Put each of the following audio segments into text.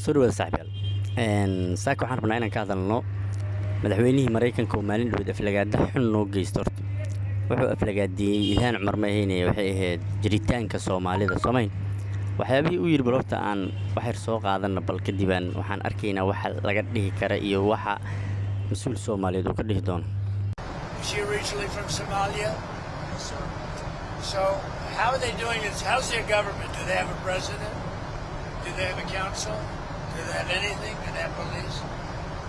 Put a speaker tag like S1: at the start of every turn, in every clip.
S1: سوري صاحبي ساك waxaan rabnaa inaan ka hadalno madaxweynihii Mareykanka oo maalin dhow aflagaada xun noo geystay wuxuu aflagaadiyay Ilhaan Cumar ma ahaynay waxay ahayd jiritaanka Soomaalida Soomayn waxyaabihii uu yiri balorta aan wax yar soo qaadana bal kadibaan waxaan arkaynaa waxa laga dhihi kara iyo waxa mas'uul Soomaaliyeed uu ka dhihi doono.
S2: She originally from Somalia. So how are they doing it? How's their government? Do they have a president? Do they have a council? Do they have anything? Do they have police?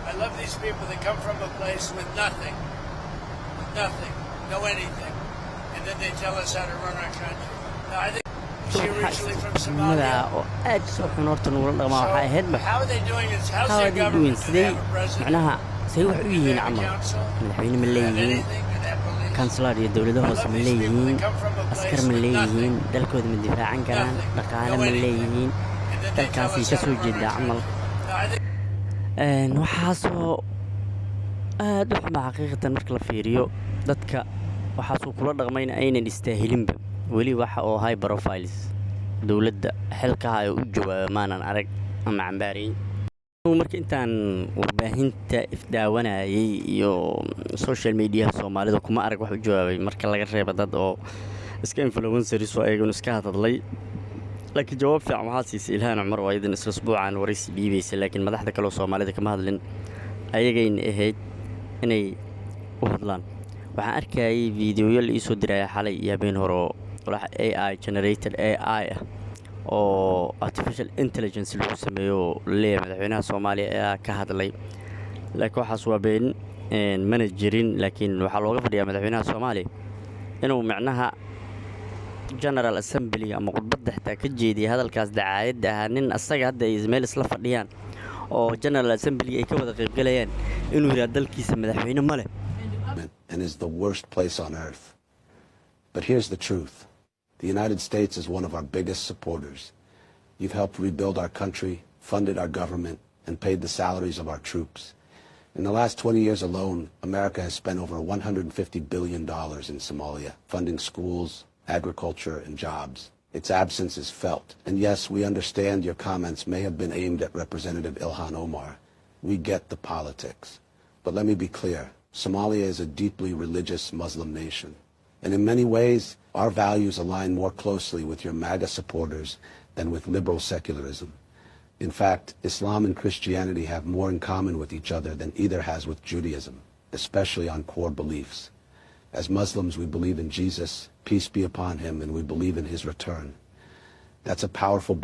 S2: I love these people that come from a place with nothing, no anything, and then they tell us how to run our country. No, I think she originally from Somalia. So how are they doing it? How's their government? Do they have a president? Do they have a council? Do they have anything? Do they have police?
S1: كانسلر يدولده هوس ملايين أسكر ملايين دلكود من دفاع عن كلام دقالة ملايين دلكاسي كسر جدا عمل وحاسو دحما حقيقة مركل فيريو دتك وحاسو كل رغمين أين نستاهلين ولي واحد أو هاي بروفايلز دولة حلقة هاي وجوا ما نعرق أم عمبارين ومرك إنتان وباهنت إفداونا يو سوشيال ميديا Soomaalida kuma arag wax u jawaabay marka laga reebo dad oo iska influencers oo ayagu iska hadlay laakiin jawaab fiican waxa siisay Ilhaan Cumar oo aydan isla usbuucan waraysi dhiibaysay laakiin madaxda kale oo Soomaalida kama hadlin ayagayna ahayd inay u hadlaan waxaan arkayay fiidiyoyo la soo diray xalay iyo habeen hore oo AI generated AI oo artificial intelligence lagu sameeyo leeyahay madaxweynaha Soomaaliya ee ka hadlay laakiin waxaas waa been managerin laakiin waxa looga fadhiyaa madaxweynaha Soomaaliya inuu macnaha General Assembly ama qodbada xitaa ka jeediyay hadalkaas dacaayad ah nin asaga hadda ay meel isla fadhiyaan oo General Assembly ay ka wada qayb galayaan inuu yiraahdo dalkiisa madaxweyne ma leh
S3: and is the worst place on earth. But here's the truth. The United States is one of our biggest supporters. You've helped rebuild our country, funded our government, and paid the salaries of our troops. In the last 20 years alone, America has spent over $150 billion in Somalia, funding schools, agriculture, and jobs. Its absence is felt. And yes, we understand your comments may have been aimed at Representative Ilhan Omar. We get the politics. But let me be clear. Somalia is a deeply religious Muslim nation. And in many ways, our values align more closely with your MAGA supporters than with liberal secularism. In fact, Islam and Christianity have more in common with each other than either has with Judaism, especially on core beliefs. As Muslims, we believe in Jesus, peace be upon him, and we believe in his return. That's a powerful